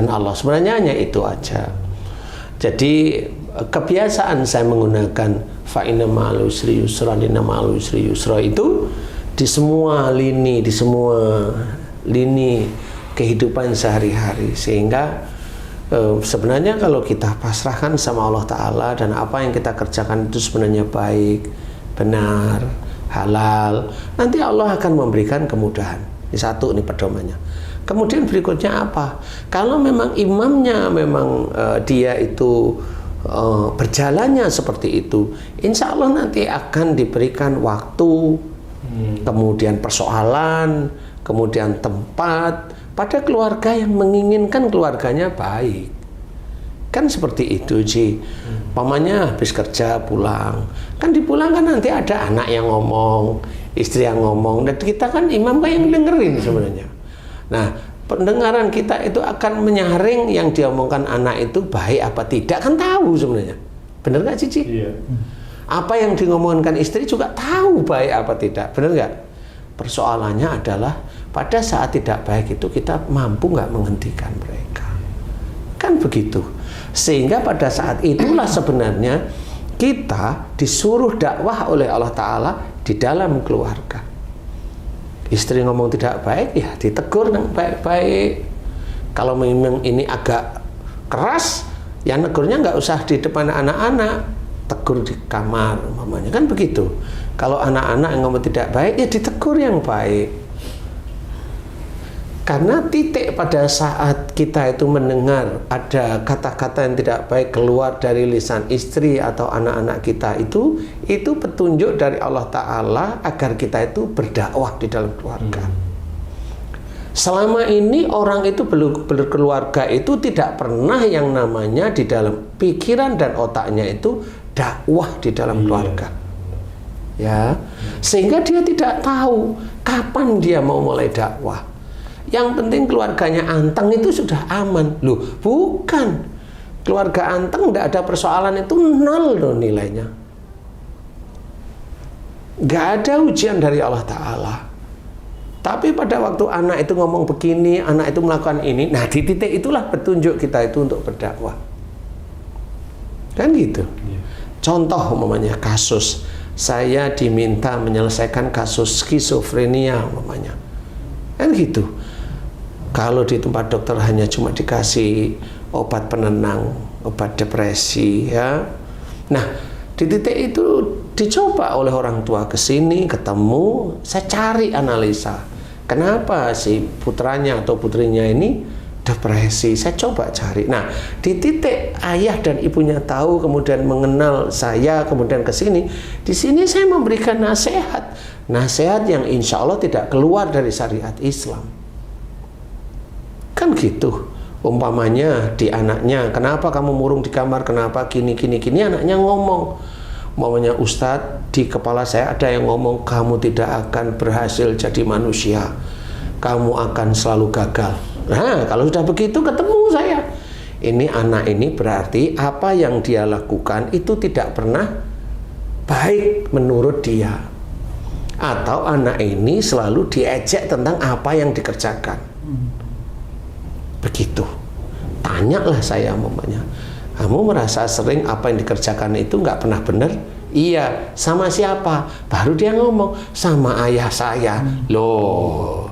Allah. Sebenarnya hanya itu aja. Jadi kebiasaan saya menggunakan fa inna ma'al usri yusra, inna ma'al usri yusra itu di semua lini kehidupan sehari-hari, sehingga sebenarnya kalau kita pasrahkan sama Allah Ta'ala dan apa yang kita kerjakan itu sebenarnya baik, benar, halal, nanti Allah akan memberikan kemudahan. Ini satu nih pedomannya. Kemudian berikutnya apa? Kalau memang imamnya memang dia itu berjalannya seperti itu, insya Allah nanti akan diberikan waktu, kemudian persoalan, kemudian tempat pada keluarga yang menginginkan keluarganya baik. Kan seperti itu, Ji. Pamannya habis kerja pulang, kan dipulang kan nanti ada anak yang ngomong, istri yang ngomong, dan kita kan imam kan yang dengerin sebenarnya. Nah, pendengaran kita itu akan menyaring yang diomongkan anak itu baik apa tidak, kan tahu sebenarnya. Bener nggak, Cici? Iya. Apa yang ngomongkan istri juga tahu baik apa tidak, bener nggak? Persoalannya adalah pada saat tidak baik itu kita mampu nggak menghentikan mereka. Kan begitu. Sehingga pada saat itulah sebenarnya kita disuruh dakwah oleh Allah Ta'ala di dalam keluarga. Istri ngomong tidak baik, ya ditegur dengan baik-baik. Kalau memang ini agak keras, ya negurnya nggak usah di depan anak-anak, tegur di kamar umpamanya, kan begitu. Kalau anak-anak yang ngomong tidak baik, ya ditegur yang baik. Karena titik pada saat kita itu mendengar ada kata-kata yang tidak baik keluar dari lisan istri atau anak-anak kita, itu petunjuk dari Allah Ta'ala agar kita itu berdakwah di dalam keluarga. Selama ini orang itu berkeluarga itu tidak pernah yang namanya di dalam pikiran dan otaknya itu dakwah di dalam keluarga. Ya, sehingga dia tidak tahu kapan dia mau mulai dakwah. Yang penting keluarganya anteng itu sudah aman. Loh, bukan. Keluarga anteng tidak ada persoalan itu nol loh nilainya. Nggak ada ujian dari Allah Ta'ala. Tapi pada waktu anak itu ngomong begini, anak itu melakukan ini, nah di titik itulah petunjuk kita itu untuk berdakwah. Kan gitu. Contoh umpamanya kasus, saya diminta menyelesaikan kasus skizofrenia umpamanya. Kan gitu. Kalau di tempat dokter hanya cuma dikasih obat penenang, obat depresi, ya. Nah, di titik itu dicoba oleh orang tua ke sini, ketemu, saya cari analisa. Kenapa si putranya atau putrinya ini depresi? Saya coba cari. Nah, di titik ayah dan ibunya tahu, kemudian mengenal saya, kemudian ke sini. Di sini saya memberikan nasihat. Nasihat yang insya Allah tidak keluar dari syariat Islam. Kan gitu. Umpamanya di anaknya, kenapa kamu murung di kamar, kenapa gini, anaknya ngomong. Umpamanya, Ustadz, di kepala saya ada yang ngomong, kamu tidak akan berhasil jadi manusia, kamu akan selalu gagal. Nah, kalau sudah begitu ketemu saya, ini anak ini berarti apa yang dia lakukan itu tidak pernah baik menurut dia. Atau anak ini selalu diejek tentang apa yang dikerjakan. Begitu. Tanyalah saya umpamanya, kamu merasa sering apa yang dikerjakan itu nggak pernah benar? Iya. Sama siapa? Baru dia ngomong, sama ayah saya. Loh,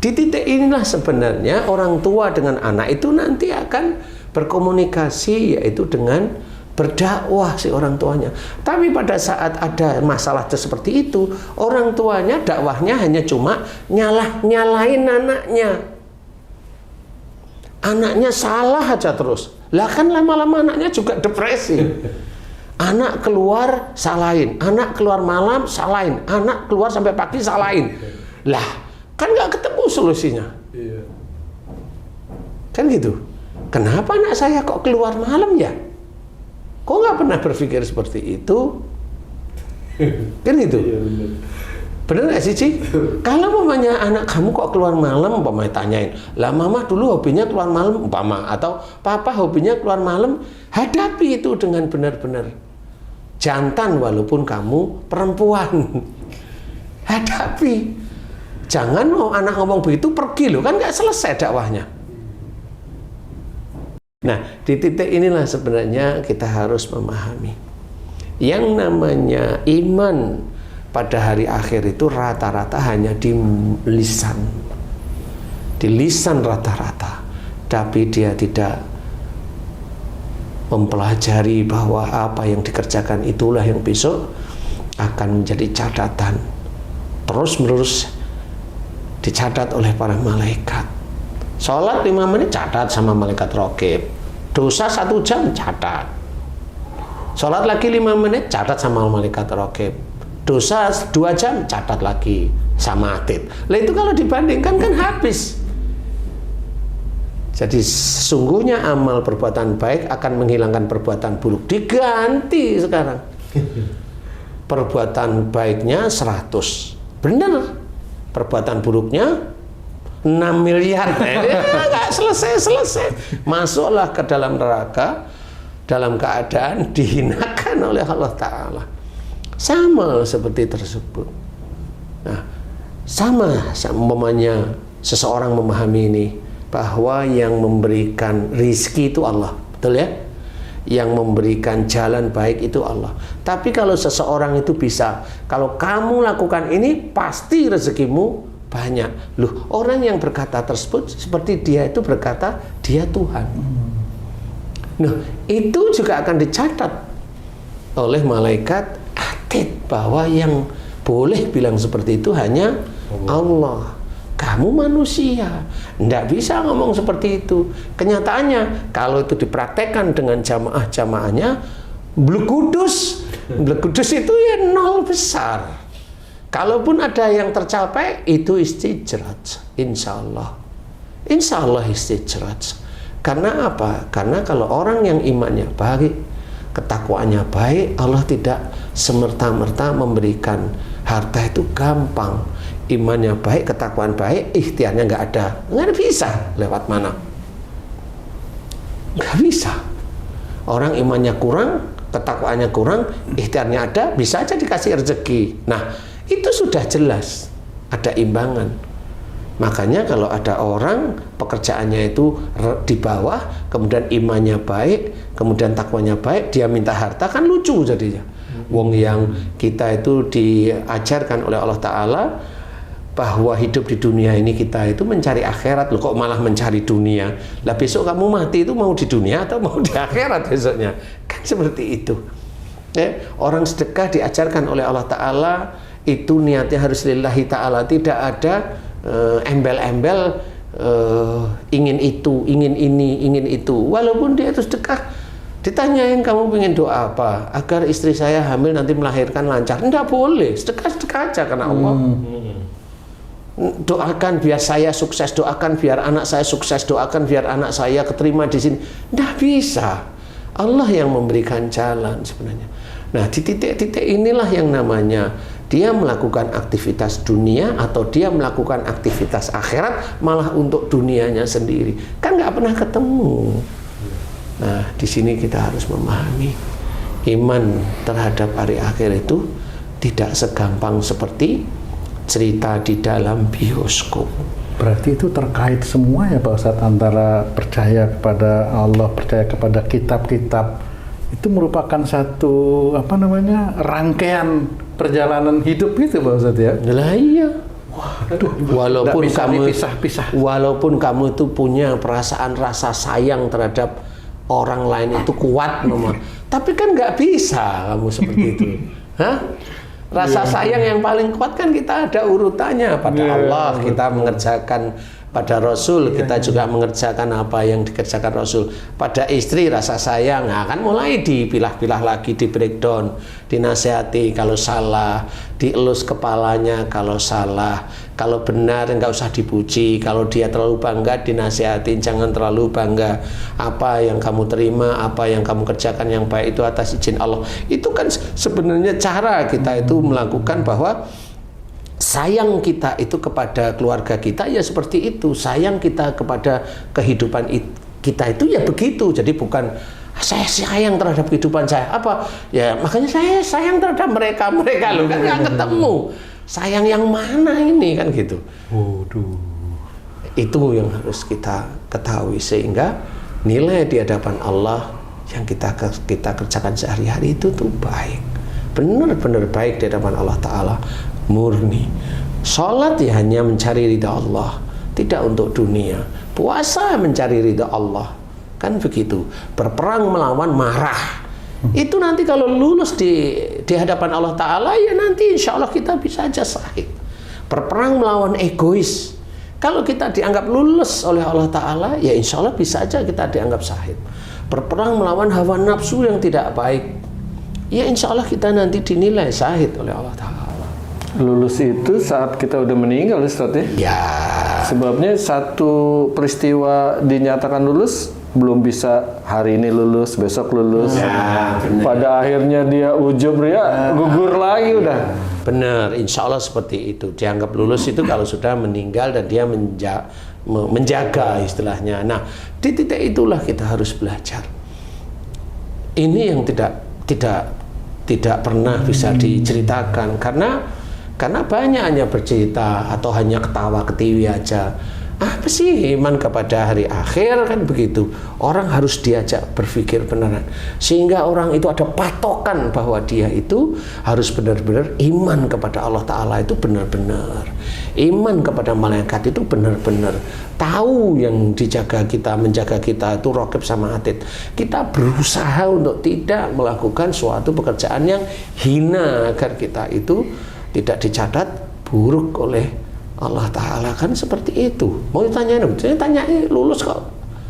di titik inilah sebenarnya orang tua dengan anak itu nanti akan berkomunikasi, yaitu dengan berdakwah si orang tuanya. Tapi pada saat ada masalah seperti itu, orang tuanya dakwahnya hanya cuma nyalahin anaknya. Anaknya salah aja terus. Lah kan lama-lama anaknya juga depresi. Anak keluar salahin, anak keluar malam salahin, anak keluar sampai pagi salahin. Lah kan nggak ketemu solusinya. Kan gitu. Kenapa anak saya kok keluar malam ya? Kok nggak pernah berpikir seperti itu? Kan gitu. Bener nggak sih, Ci? Kalau mamanya anak kamu kok keluar malam, umpamanya tanyain, lah mama dulu hobinya keluar malam, umpama, atau papa hobinya keluar malam, hadapi itu dengan benar-benar. Jantan walaupun kamu perempuan. Hadapi. Jangan anak ngomong begitu pergi loh, kan nggak selesai dakwahnya. Nah, di titik inilah sebenarnya kita harus memahami yang namanya iman pada hari akhir itu rata-rata hanya di lisan rata-rata, tapi dia tidak mempelajari bahwa apa yang dikerjakan itulah yang besok akan menjadi catatan terus-menerus dicatat oleh para malaikat. Sholat 5 menit catat sama malaikat raqib, dosa 1 jam catat, sholat lagi 5 menit catat sama malaikat raqib, dosa 2 jam catat lagi sama atid. Lah itu kalau dibandingkan kan habis. Jadi sesungguhnya amal perbuatan baik akan menghilangkan perbuatan buruk. Diganti sekarang. Perbuatan baiknya 100. Benar. Perbuatan buruknya 6 miliar. Nggak selesai-selesai. Masuklah ke dalam neraka dalam keadaan dihinakan oleh Allah Ta'ala. Sama seperti tersebut. Nah, sama umpamanya seseorang memahami ini, bahwa yang memberikan rizki itu Allah, betul ya? Yang memberikan jalan baik itu Allah. Tapi kalau seseorang itu bisa, kalau kamu lakukan ini pasti rezekimu banyak. Loh, orang yang berkata tersebut seperti dia itu berkata dia Tuhan. Nah, itu juga akan dicatat oleh malaikat atid bahwa yang boleh bilang seperti itu hanya Allah. Kamu manusia, tidak bisa ngomong seperti itu. Kenyataannya, kalau itu dipraktekkan dengan jamaah-jamaahnya, Blek Kudus itu ya 0 besar. Kalaupun ada yang tercapai, itu istijraj, insya Allah. Insya Allah istijraj. Karena apa? Karena kalau orang yang imannya baik, ketakwaannya baik, Allah tidak semerta-merta memberikan harta itu gampang. Imannya baik, ketakwaan baik, ikhtiarnya nggak bisa. Lewat mana? Nggak bisa. Orang imannya kurang, ketakwaannya kurang, ikhtiarnya ada, bisa aja dikasih rezeki. Nah, itu sudah jelas ada imbangan. Makanya kalau ada orang pekerjaannya itu di bawah, kemudian imannya baik, kemudian takwanya baik, dia minta harta, kan lucu jadinya. Wong yang kita itu diajarkan oleh Allah Ta'ala bahwa hidup di dunia ini kita itu mencari akhirat, loh kok malah mencari dunia. Lah besok kamu mati itu mau di dunia atau mau di akhirat besoknya? Kan seperti itu. Orang sedekah diajarkan oleh Allah Ta'ala itu niatnya harus lillahi ta'ala, tidak ada embel-embel ingin itu, ingin ini, ingin itu. Walaupun dia itu sedekah, ditanyain kamu pengen doa apa? Agar istri saya hamil nanti melahirkan lancar. Enggak boleh, sedekah aja karena Allah. Doakan biar saya sukses, doakan biar anak saya sukses, doakan biar anak saya keterima di sini. Nggak bisa. Allah yang memberikan jalan sebenarnya. Nah, di titik-titik inilah yang namanya dia melakukan aktivitas dunia atau dia melakukan aktivitas akhirat malah untuk dunianya sendiri. Kan nggak pernah ketemu. Nah, di sini kita harus memahami iman terhadap hari akhir itu tidak segampang seperti cerita di dalam bioskop. Berarti itu terkait semua ya Pak Ustadz, antara percaya kepada Allah, percaya kepada kitab-kitab. Itu merupakan satu rangkaian perjalanan hidup gitu Pak Ustadz ya. Lah iya. Waduh, walaupun kamu pisah-pisah. Walaupun kamu itu punya perasaan rasa sayang terhadap orang lain itu kuat nomor. Tapi kan nggak bisa kamu seperti itu. Hah? Rasa sayang yang paling kuat kan kita ada urutannya pada Allah, kita mengerjakan pada Rasul, kita juga mengerjakan apa yang dikerjakan Rasul. Pada istri rasa sayang, nah kan mulai dipilah-pilah lagi, di breakdown, dinasehati kalau salah, dielus kepalanya kalau salah, kalau benar nggak usah dipuji, kalau dia terlalu bangga dinasehati, jangan terlalu bangga. Apa yang kamu terima, apa yang kamu kerjakan yang baik itu atas izin Allah. Itu kan sebenarnya cara kita itu melakukan bahwa sayang kita itu kepada keluarga kita ya seperti itu, sayang kita kepada kehidupan kita itu ya begitu. Jadi bukan saya sayang terhadap kehidupan saya apa ya, makanya saya sayang terhadap mereka loh, kan nggak ketemu sayang yang mana ini kan gitu. Waduh. Itu yang harus kita ketahui, sehingga nilai di hadapan Allah yang kita kerjakan sehari-hari itu tuh baik, benar-benar baik di hadapan Allah Ta'ala, murni. Sholat ya hanya mencari ridha Allah, tidak untuk dunia. Puasa mencari ridha Allah, kan begitu. Berperang melawan marah, itu nanti kalau lulus di hadapan Allah Ta'ala, ya nanti insya Allah kita bisa aja syahid. Berperang melawan egois, kalau kita dianggap lulus oleh Allah Ta'ala, ya insya Allah bisa aja kita dianggap syahid. Berperang melawan hawa nafsu yang tidak baik, ya insya Allah kita nanti dinilai syahid oleh Allah Ta'ala. Lulus itu saat kita udah meninggal, Ustaz ya? Ya. Sebabnya satu peristiwa dinyatakan lulus, belum bisa hari ini lulus, besok lulus. Ya, pada akhirnya dia ujub ria, gugur lagi udah. Benar, insya Allah seperti itu. Dianggap lulus itu kalau sudah meninggal dan dia menjaga istilahnya. Nah, di titik itulah kita harus belajar. Ini yang tidak pernah bisa diceritakan karena banyak hanya bercerita atau hanya ketawa ketiwi aja. Apa sih iman kepada hari akhir, kan begitu. Orang harus diajak berpikir beneran, sehingga orang itu ada patokan bahwa dia itu harus benar-benar iman kepada Allah Ta'ala, itu benar-benar iman kepada malaikat, itu benar-benar tahu yang dijaga kita, menjaga kita itu raqib sama atid. Kita berusaha untuk tidak melakukan suatu pekerjaan yang hina agar kita itu tidak dicatat buruk oleh Allah Ta'ala, kan seperti itu. Mau ditanyain, saya tanya lulus kok.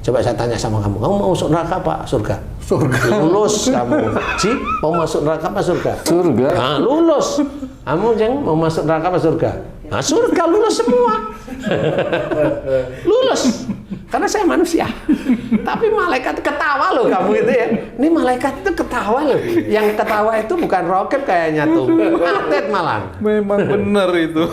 Coba saya tanya sama kamu mau masuk neraka apa surga? Surga. Lulus kamu. Ji, mau masuk neraka apa surga? Surga. Nah, lulus. Kamu Jeng mau masuk neraka apa surga? Nah, surga, lulus semua. Lulus. Karena saya manusia. Tapi malaikat ketawa loh kamu itu ya. Ini malaikat itu ketawa loh. Yang ketawa itu bukan raqib kayaknya tuh. Atid malah. Memang benar itu.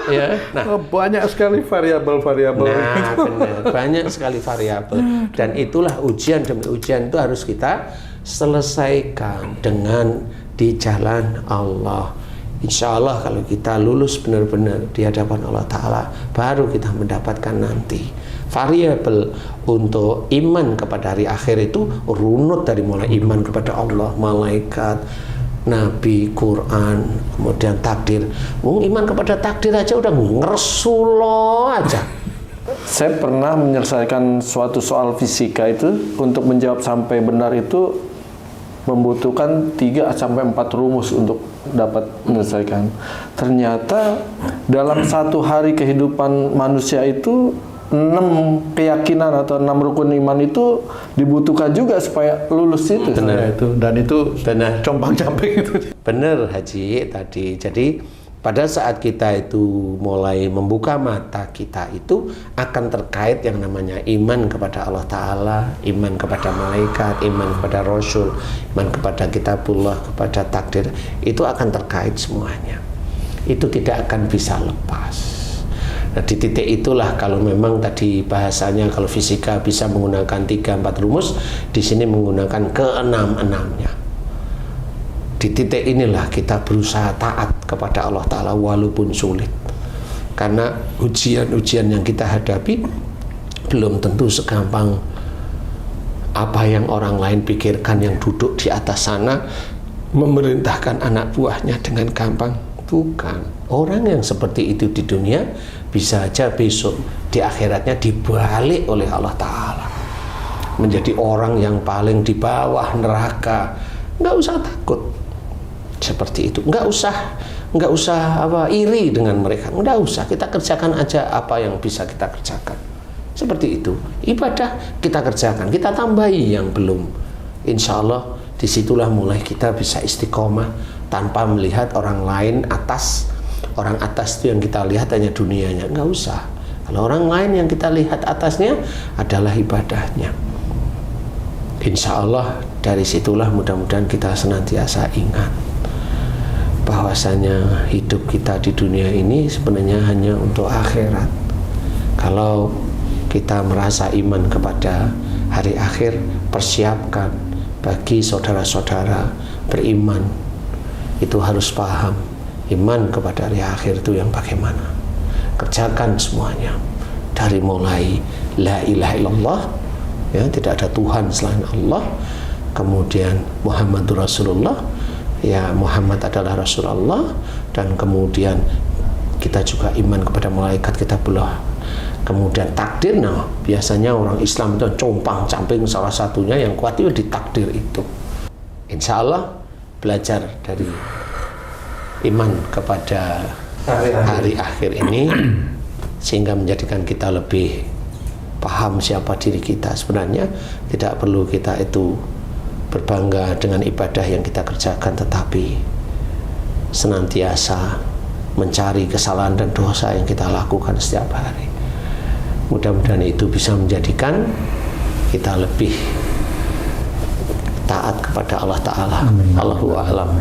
Ya. Nah, banyak sekali variabel-variabel. Nah, benar. Banyak sekali variabel. Dan itulah ujian demi ujian itu harus kita selesaikan dengan di jalan Allah. Insya Allah kalau kita lulus benar-benar di hadapan Allah Ta'ala, baru kita mendapatkan nanti variabel untuk iman kepada hari akhir itu runut dari mulai iman kepada Allah, malaikat, Nabi, Quran, kemudian takdir. Iman kepada takdir aja udah ngeresulo aja. Saya pernah menyelesaikan suatu soal fisika itu, untuk menjawab sampai benar itu membutuhkan 3-4 rumus untuk dapat menyelesaikan. Ternyata dalam satu hari kehidupan manusia itu 6 keyakinan atau 6 rukun iman itu dibutuhkan juga supaya lulus itu. Benar itu, dan itu benar, compang-camping itu. Benar Haji tadi. Jadi pada saat kita itu mulai membuka mata, kita itu akan terkait yang namanya iman kepada Allah Ta'ala, iman kepada malaikat, iman kepada Rasul, iman kepada kitabullah, kepada takdir. Itu akan terkait semuanya. Itu tidak akan bisa lepas. Nah, di titik itulah kalau memang tadi bahasanya kalau fisika bisa menggunakan 3-4 rumus, di sini menggunakan ke-6-6-nya. Di titik inilah kita berusaha taat kepada Allah Ta'ala walaupun sulit. Karena ujian-ujian yang kita hadapi belum tentu segampang apa yang orang lain pikirkan, yang duduk di atas sana memerintahkan anak buahnya dengan gampang. Bukan. Orang yang seperti itu di dunia bisa aja besok di akhiratnya dibalik oleh Allah Ta'ala menjadi orang yang paling di bawah neraka. Nggak usah takut seperti itu, nggak usah iri dengan mereka, nggak usah. Kita kerjakan aja apa yang bisa kita kerjakan, seperti itu. Ibadah kita kerjakan, kita tambahi yang belum. Insya Allah disitulah mulai kita bisa istiqomah tanpa melihat orang lain atas. Orang atas itu yang kita lihat hanya dunianya, nggak usah. Kalau orang lain yang kita lihat atasnya adalah ibadahnya. Insya Allah dari situlah mudah-mudahan kita senantiasa ingat bahwasanya hidup kita di dunia ini sebenarnya hanya untuk akhirat. Kalau kita merasa iman kepada hari akhir, persiapkan. Bagi saudara-saudara beriman itu harus paham iman kepada hari akhir itu yang bagaimana. Kerjakan semuanya dari mulai la ilaha illallah ya, tidak ada Tuhan selain Allah, kemudian Muhammadur Rasulullah, ya Muhammad adalah Rasulullah, dan kemudian kita juga iman kepada malaikat, kita belah, kemudian takdir. Nah, biasanya orang Islam itu compang camping, salah satunya yang kuat itu di takdir itu. Insya Allah belajar dari iman kepada hari akhir ini sehingga menjadikan kita lebih paham siapa diri kita. Sebenarnya tidak perlu kita itu berbangga dengan ibadah yang kita kerjakan, tetapi senantiasa mencari kesalahan dan dosa yang kita lakukan setiap hari. Mudah-mudahan itu bisa menjadikan kita lebih taat kepada Allah Ta'ala. Allahu a'lam.